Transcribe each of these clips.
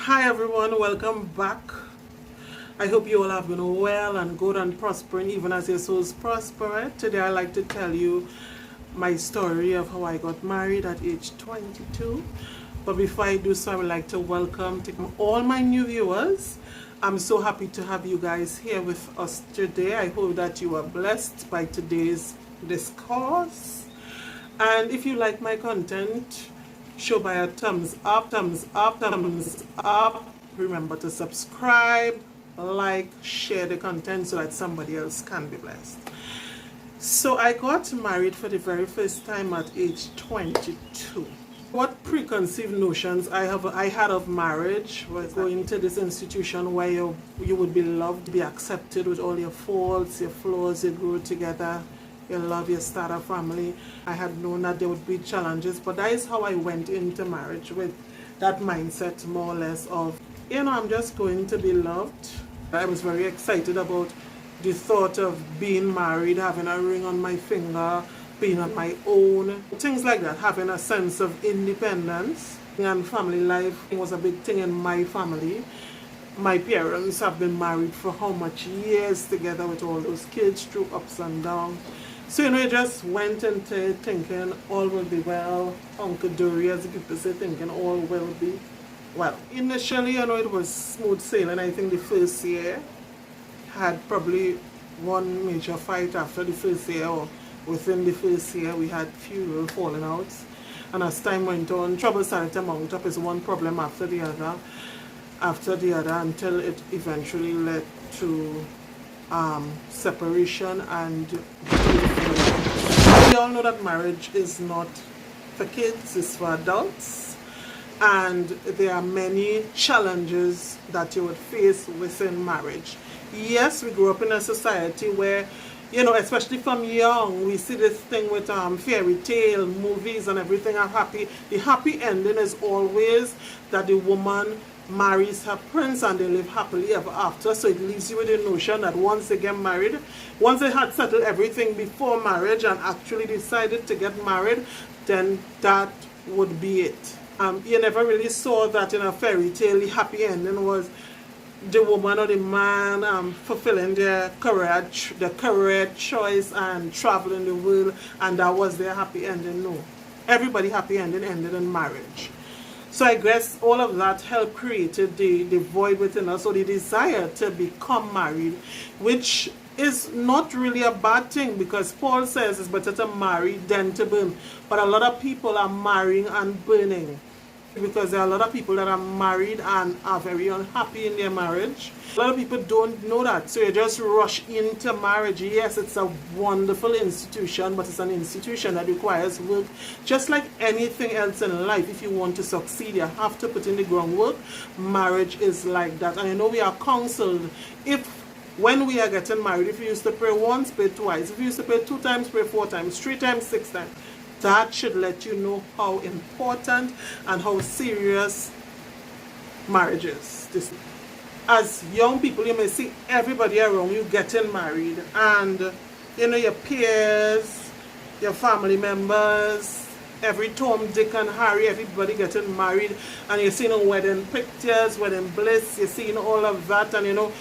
Hi everyone, welcome back. I hope you all have been well and good and prospering even as your souls prosper. Today I'd like to tell you my story of how I got married at age 22. But before I do so, I would like to welcome all my new viewers. I'm so happy to have you guys here with us today. I hope that you are blessed by today's discourse. And if you like my content, show by a thumbs up, thumbs up, thumbs up. Remember to subscribe, like, share the content so that somebody else can be blessed. So I got married for the very first time at age 22. What preconceived notions I had of marriage was going to this institution where you would be loved, be accepted with all your faults, your flaws, you grow together, you love, you start a family. I had known that there would be challenges, but that is how I went into marriage, with that mindset more or less of, I'm just going to be loved. I was very excited about the thought of being married, having a ring on my finger, being on my own, things like that, having a sense of independence. And family life was a big thing in my family. My parents have been married for how much years together with all those kids through ups and downs. So, I just went into it thinking all will be well, Uncle Dory, as the people say, thinking all will be well. Initially, it was smooth sailing. I think the first year had probably one major fight after the first year, or within the first year we had few little falling outs. And as time went on, trouble started to mount up as one problem after the other, until it eventually led to separation and we all know that marriage is not for kids, it's for adults, and there are many challenges that you would face within marriage. Yes, we grew up in a society where, especially from young, we see this thing with fairy tale movies and everything are happy. The happy ending is always that the woman marries her prince and they live happily ever after. So it leaves you with the notion that once they get married, once they had settled everything before marriage and actually decided to get married, then that would be it. You never really saw that in a fairy tale. The happy ending was the woman or the man fulfilling their career choice and traveling the world, and that was their happy ending. No, everybody happy ending ended in marriage. So I guess all of that helped created the void within us, or the desire to become married, which is not really a bad thing, because Paul says it's better to marry than to burn. But a lot of people are marrying and burning, because there are a lot of people that are married and are very unhappy in their marriage. A lot of people don't know that, so you just rush into marriage. Yes, it's a wonderful institution, but it's an institution that requires work. Just like anything else in life, if you want to succeed, you have to put in the groundwork. Marriage is like that. And we are counseled, when we are getting married, if you used to pray once, pray twice. If you used to pray 2 times, pray 4 times, 3 times, 6 times. That should let you know how important and how serious marriage is. As young people, you may see everybody around you getting married, and your peers, your family members, every Tom, Dick and Harry, everybody getting married, and you're seeing wedding pictures, wedding bliss, you're seeing all of that, and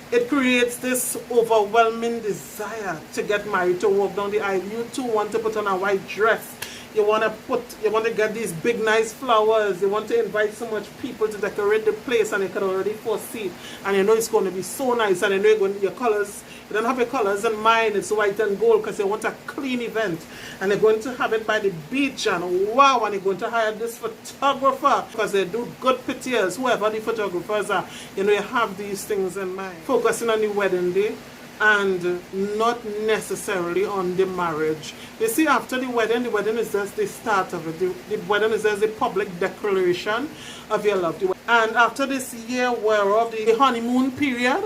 it creates this overwhelming desire to get married, to walk down the aisle. You too want to put on a white dress. You want to get these big nice flowers. You want to invite so much people to decorate the place, and you can already foresee. And it's going to be so nice. And your colors, you don't have your colors in mind. It's white and gold because you want a clean event. And you're going to have it by the beach, and wow, and you're going to hire this photographer because they do good pictures, whoever the photographers are. You have these things in mind. Focusing on the wedding day and not necessarily on the marriage. You see, after the wedding is just the start of it. The wedding is just the public declaration of your love. And after this year whereof the honeymoon period,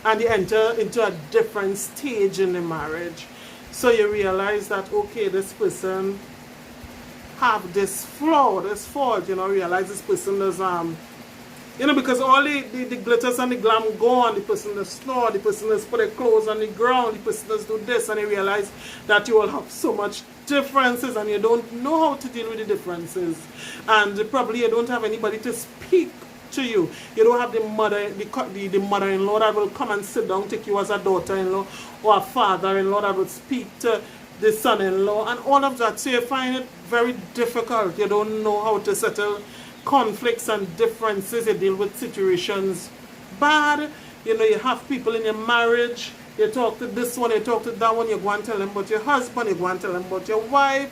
and you enter into a different stage in the marriage. So you realize that, okay, this person have this flaw, this fault, realize this person does because all the glitters and the glam go on, the person does snore, the person does put their clothes on the ground, the person does do this, and you realize that you all have so much differences and you don't know how to deal with the differences, and probably you don't have anybody to speak to you. You don't have the mother-in-law that will come and sit down, take you as a daughter-in-law, or a father-in-law that will speak to the son-in-law, and all of that. So you find it very difficult. You don't know how to settle conflicts and differences. You deal with situations bad. You know, you have people in your marriage. You talk to this one, you talk to that one, you go and tell them about your husband, you go and tell them about your wife.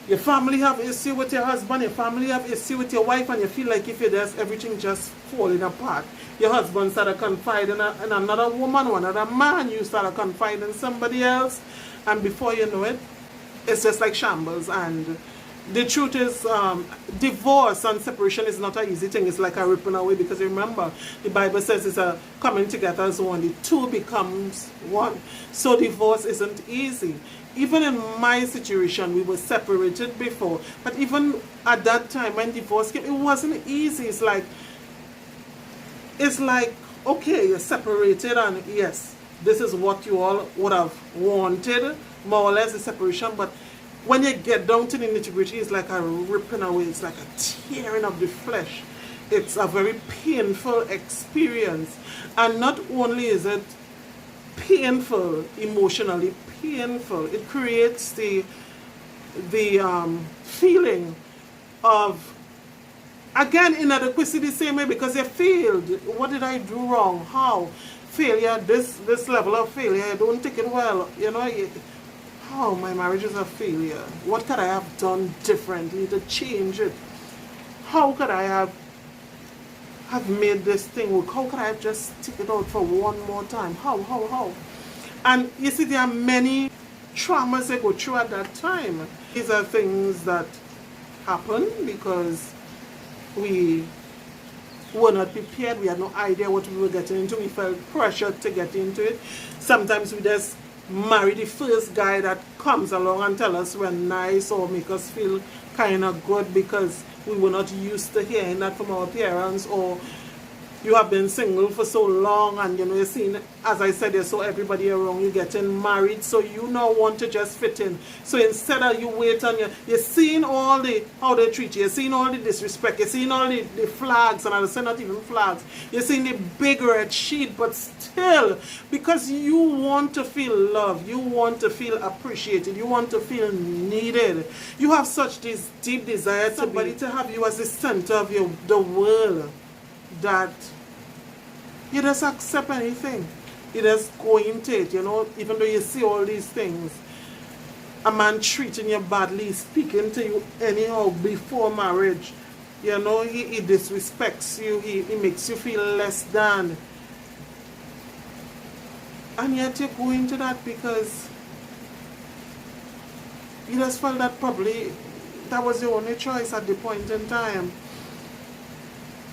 Your family have issue with your husband, your family have issue with your wife, and you feel like if you're there, everything just falling apart. Your husband started confiding in another woman or another man, you started confiding in somebody else, and before you know it, it's just like shambles. And the truth is, divorce and separation is not an easy thing. It's like a ripping away, because remember, the Bible says it's a coming together as one. The two becomes one. So divorce isn't easy. Even in my situation, we were separated before. But even at that time, when divorce came, it wasn't easy. It's like, okay, you're separated, and yes, this is what you all would have wanted, more or less, the separation. But when you get down to the nitty-gritty, it's like a ripping away. It's like a tearing of the flesh. It's a very painful experience. And not only is it painful, emotionally painful, it creates the feeling of, again, inadequacy the same way, because you failed. What did I do wrong? How? Failure, this level of failure, I don't take it well. You know, oh, my marriage is a failure. What could I have done differently to change it? How could I have made this thing work? How could I have just stick it out for one more time? How? And you see, there are many traumas they go through at that time. These are things that happen because we were not prepared. We had no idea what we were getting into. We felt pressured to get into it. Sometimes we just marry the first guy that comes along and tell us we're nice, or make us feel kind of good because we were not used to hearing that from our parents. Or you have been single for so long, and you know, you're seeing, as I said, you saw everybody around you getting married, so you now want to just fit in. So instead of you wait and you're seeing all the, how they treat you, you're seeing all the disrespect, you're seeing all the flags, and I say not even flags, you're seeing the big red sheet, but still, because you want to feel loved, you want to feel appreciated, you want to feel needed, you have such this deep desire to somebody to have you as the center of the world, that you just accept anything. You just go into it, you know, even though you see all these things. A man treating you badly, speaking to you anyhow before marriage, you know, he disrespects you, he makes you feel less than. And yet you go into that because you just felt that probably that was your only choice at the point in time.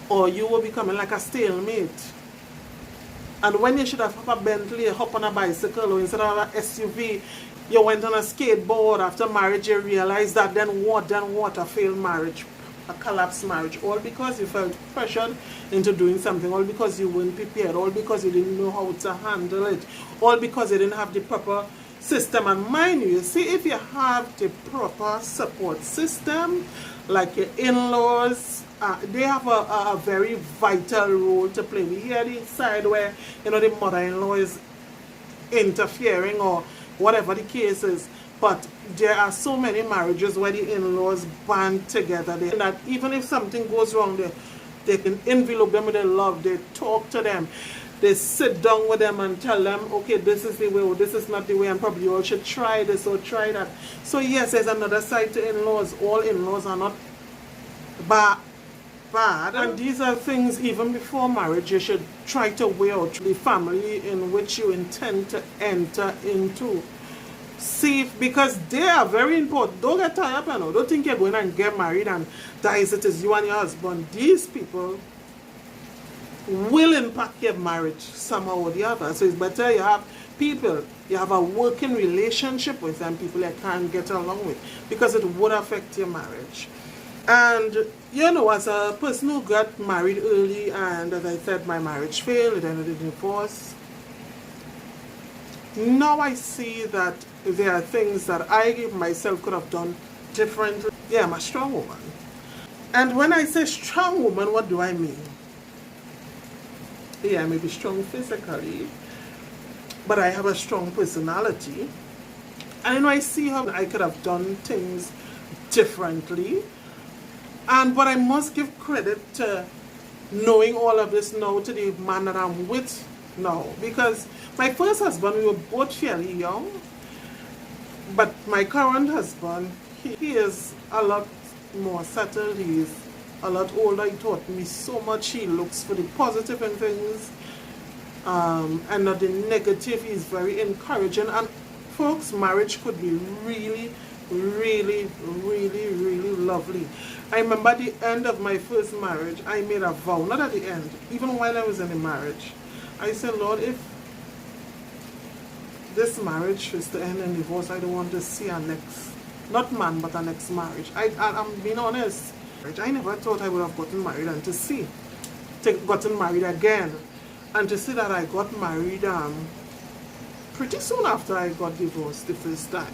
Or you were becoming like a stalemate. And when you should have a Bentley, hop on a bicycle, or instead of an SUV, you went on a skateboard. After marriage, you realized that then what? A failed marriage, a collapsed marriage. All because you felt pressured into doing something. All because you weren't prepared. All because you didn't know how to handle it. All because you didn't have the proper system. And mind you, see, if you have the proper support system, like your in-laws, they have a very vital role to play. We hear the side where, you know, the mother-in-law is interfering or whatever the case is. But there are so many marriages where the in-laws band together. That even if something goes wrong, they can envelope them with their love. They talk to them. They sit down with them and tell them, okay, this is the way, or this is not the way, and probably you all should try this or try that. So yes, there's another side to in-laws. All in-laws are not bad. And these are things, even before marriage, you should try to weigh out the family in which you intend to enter into. See, because they are very important. Don't get tired up, you know. Don't think you're going and get married and that is it is you and your husband. These people will impact your marriage somehow or the other. So it's better you have people, you have a working relationship with them, people you can't get along with, because it would affect your marriage. And you know, as a person who got married early, and as I said, my marriage failed, it ended in divorce. Now I see that there are things that I myself could have done differently. Yeah, I'm a strong woman. And when I say strong woman, what do I mean? Yeah, I may be strong physically, but I have a strong personality. And I see how I could have done things differently. But I must give credit to knowing all of this now to the man that I'm with now. Because my first husband, we were both fairly young. But my current husband, he is a lot more settled. He is a lot older. He taught me so much. He looks for the positive in things and not the negative. He's very encouraging. And folks, marriage could be really, really, really, really lovely. I remember at the end of my first marriage, I made a vow, not at the end, even while I was in the marriage. I said, Lord, if this marriage is to end in divorce, I don't want to see a next, not man, but a next marriage. I'm being honest. I never thought I would have gotten married and gotten married again. And to see that I got married pretty soon after I got divorced the first time.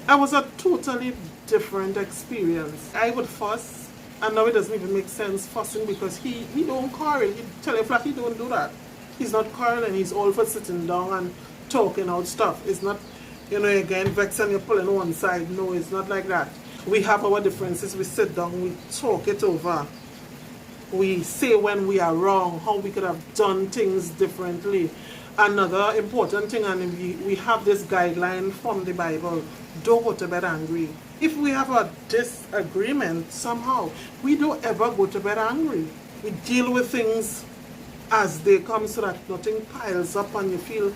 It was a totally different experience. I would fuss, and now it doesn't even make sense fussing because he don't quarrel. He tell you flat he don't do that. He's not quarreling, he's all for sitting down and talking out stuff. It's not, again, vexing you pulling one side. No, it's not like that. We have our differences, we sit down, we talk it over. We say when we are wrong, how we could have done things differently. Another important thing, and we have this guideline from the Bible, don't go to bed angry. If we have a disagreement somehow, we don't ever go to bed angry. We deal with things as they come so that nothing piles up and you feel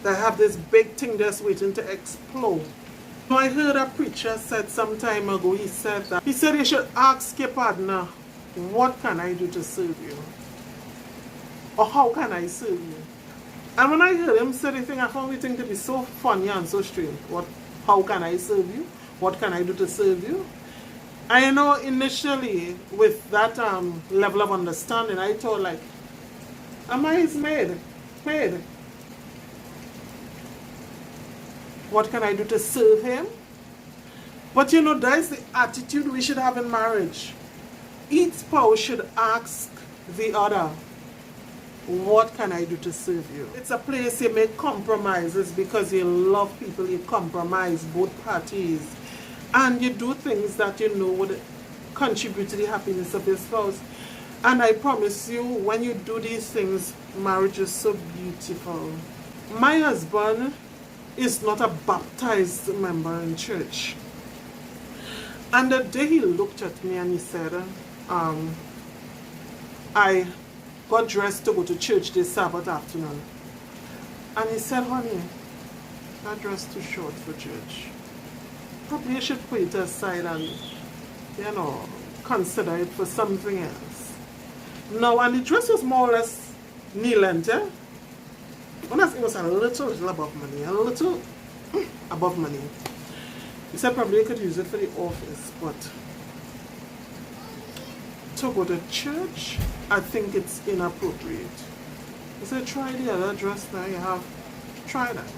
they have this big thing just waiting to explode. I heard a preacher said some time ago, he said you should ask your partner, what can I do to serve you? Or how can I serve you? And when I heard him say the thing, I found the thing to be so funny and so strange. How can I serve you? What can I do to serve you? I know initially with that level of understanding, I thought like, am I his maid? What can I do to serve him? But that's the attitude we should have in marriage. Each spouse should ask the other, what can I do to serve you? It's a place you make compromises because you love people, you compromise both parties. And you do things that would contribute to the happiness of your spouse. And I promise you, when you do these things, marriage is so beautiful. My husband is not a baptized member in church. And the day he looked at me and he said, I got dressed to go to church this Sabbath afternoon. And he said, honey, that dress too short for church. Probably you should put it aside and, consider it for something else. Now, and the dress was more or less knee-length, eh? It was a little above money, a little above money. He said probably you could use it for the office, but to go to church, I think it's inappropriate. He said, try the other dress that you have. Try that.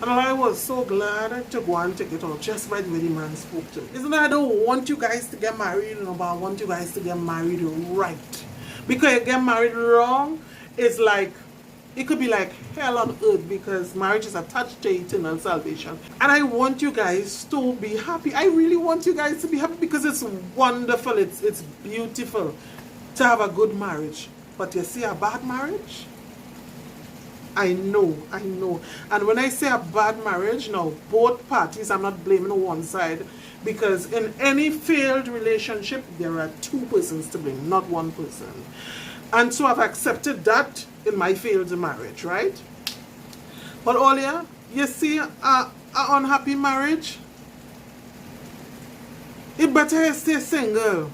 And I was so glad to go and take it off just by the way the man spoke to me. Isn't that I don't want you guys to get married, but I want you guys to get married right. Because you get married wrong, it's like, it could be like hell on earth because marriage is attached to eternal salvation. And I want you guys to be happy. I really want you guys to be happy because it's wonderful. It's beautiful to have a good marriage. But you see a bad marriage? I know. And when I say a bad marriage, now both parties, I'm not blaming one side. Because in any failed relationship, there are two persons to blame, not one person. And so I've accepted that in my failed marriage, right? But Olia, you see an unhappy marriage, it better you stay single.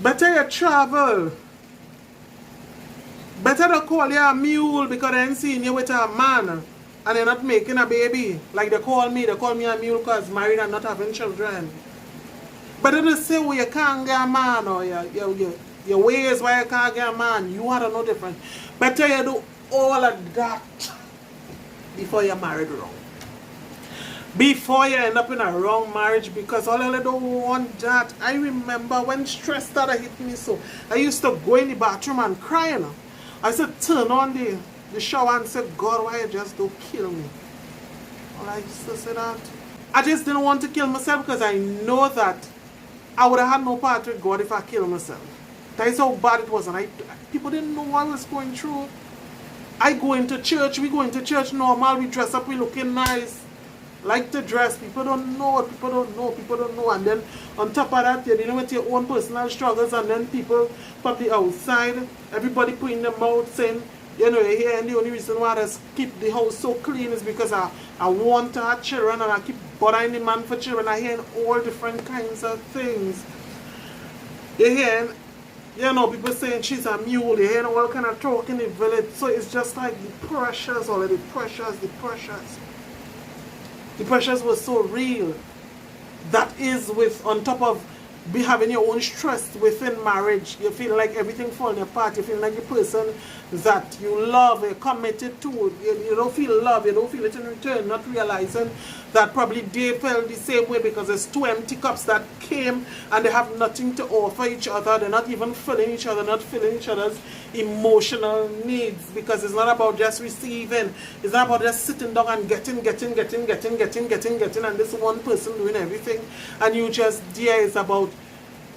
Better you travel. Better to call you a mule because they ain't seeing you with a man and you're not making a baby. Like they call me a mule because married and not having children. Better to say, well, you can't get a man or your ways why you can't get a man, you are no different. Better you do all of that before you're married wrong. before you end up in a wrong marriage, because all I don't want that. I remember when stress started hitting me so, I used to go in the bathroom and cry, you know. I said, turn on the shower and say, God, why you just don't kill me? Well, I used to say that. I just didn't want to kill myself because I know that I would have had no part with God if I killed myself. That is how bad it was. And people didn't know what I was going through. I go into church, we go into church normal, we dress up, we looking nice. Like to dress, people don't know, and then on top of that, you're dealing with your own personal struggles, and then people from the outside, everybody putting them out saying, you know, you're here, and the only reason why I just keep the house so clean is because I want to have children, and I keep bothering the man for children. I hear all different kinds of things. You're hearing, you know, people saying she's a mule, you're hearing all kind of talk in the village, so it's just like the pressures, the pressures were so real. That is with, on top of be having your own stress within marriage, you feel like everything falling apart, you feel like the person that you love, you're committed to, you don't feel love, you don't feel it in return, not realizing that probably they felt the same way because there's two empty cups that came and they have nothing to offer each other, they're not even filling each other, not filling each other's emotional needs, because it's not about just receiving, it's not about just sitting down and getting, and this one person doing everything, and you just there. It's about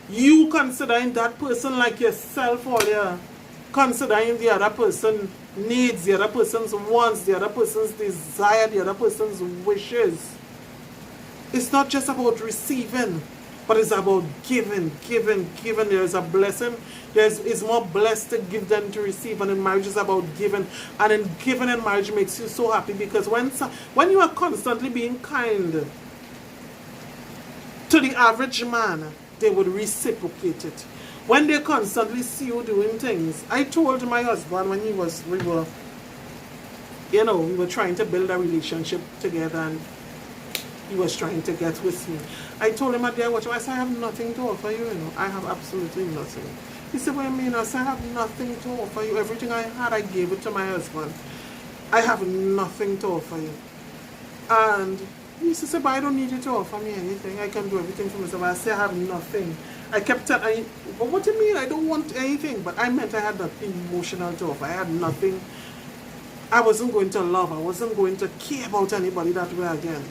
you considering that person like yourself, or you're considering the other person's needs, the other person's wants, the other person's desire, the other person's wishes. It's not just about receiving, but it's about giving. There is a blessing. It's more blessed to give than to receive, and in marriage is about giving. And in giving in marriage makes you so happy, because when you are constantly being kind to the average man, they would reciprocate it. When they constantly see you doing things, I told my husband when we were trying to build a relationship together, and he was trying to get with me. I told him, I said, I have nothing to offer you, I have absolutely nothing. He said, what do you mean? I said, I have nothing to offer you. Everything I had, I gave it to my husband. I have nothing to offer you. And he used to say, but I don't need you to offer me anything. I can do everything for myself. I said, I have nothing. I kept telling, but what do you mean? I don't want anything. But I meant I had nothing emotional to offer. I had nothing. I wasn't going to love. I wasn't going to care about anybody that way again.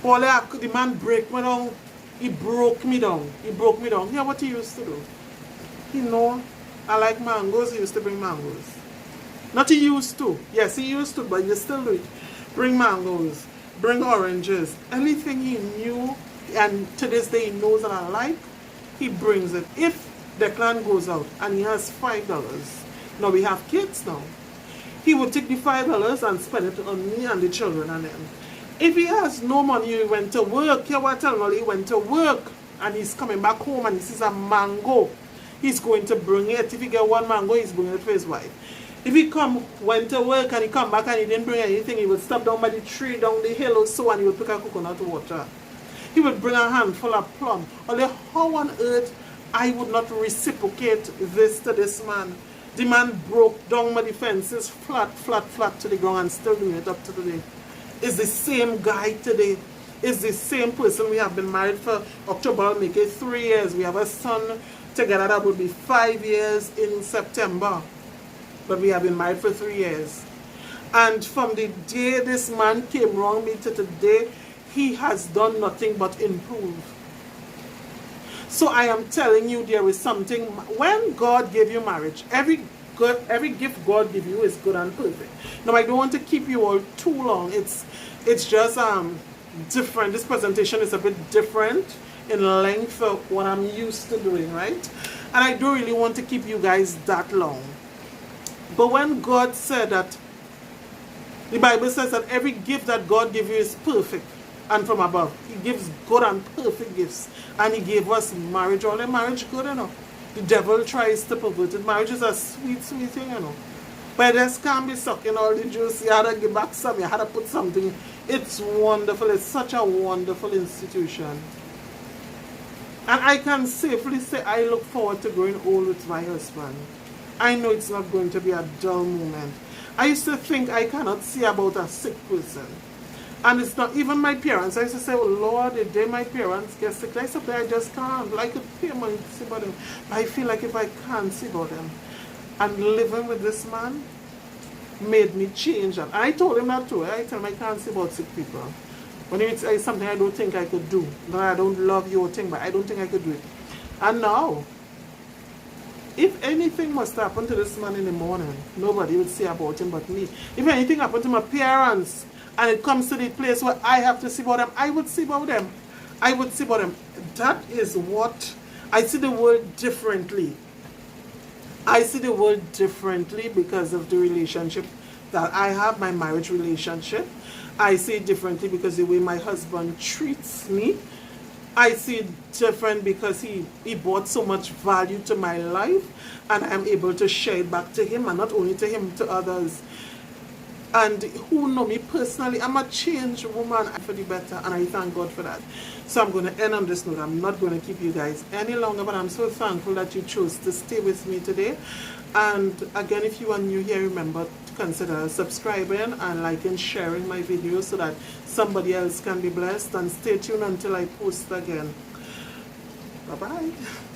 All the man break me down. He broke me down. Hear what he used to do. I like mangoes. He used to bring mangoes. Not he used to. Yes, he used to, but he still do it. Bring mangoes. Bring oranges. Anything he knew, and to this day he knows that I like, he brings it. If Declan goes out and he has $5, now we have kids now, he would take the $5 and spend it on me and the children and them. If he has no money, he went to work. He went to work and he's coming back home and he sees a mango, he's going to bring it. If he get one mango, he's bringing it for his wife. If he went to work and he come back and he didn't bring anything, he would stop down by the tree, down the hill or so, and he would pick a coconut water. He would bring a handful of plum. Only how on earth I would not reciprocate this to this man? The man broke down my defenses flat to the ground and still doing it up to today. Is the same guy today. Is the same person. We have been married for October, will make it 3 years. We have a son together that will be 5 years in September. But we have been married for 3 years. And from the day this man came around me to today, he has done nothing but improve. So I am telling you, there is something. When God gave you marriage, every gift God gives you is good and perfect. Now I don't want to keep you all too long. It's just different. This presentation is a bit different in length of what I'm used to doing, right? And I don't really want to keep you guys that long. But when God said that, the Bible says that every gift that God gives you is perfect and from above. He gives good and perfect gifts. And he gave us marriage. All the marriage good enough. The devil tries to pervert it. Marriage is a sweet thing, But this can't be sucking all the juice. You had to give back some. You had to put something. It's wonderful. It's such a wonderful institution. And I can safely say I look forward to growing old with my husband. I know it's not going to be a dull moment. I used to think I cannot see about a sick person. And it's not even my parents. I used to say, oh Lord, the day my parents get sick, I said, I just can't. Like a payment, see about them. But I feel like if I can't see about them, and living with this man made me change. And I told him that too. I tell him I can't see about sick people. When it's something I don't think I could do. No, I don't love your thing, but I don't think I could do it. And now, if anything must happen to this man in the morning, nobody would say about him but me. If anything happened to my parents, and it comes to the place where I have to see about them, I would see about them. I would see about them. That is what, I see the world differently. I see the world differently because of the relationship that I have, my marriage relationship. I see it differently because the way my husband treats me. I see it different because he brought so much value to my life, and I'm able to share it back to him, and not only to him, to others. And who know me personally, I'm a changed woman for the better, and I thank God for that. So I'm going to end on this note. I'm not going to keep you guys any longer, but I'm so thankful that you chose to stay with me today. And again, if you are new here, remember to consider subscribing and liking, sharing my videos so that somebody else can be blessed. And stay tuned until I post again. Bye-bye.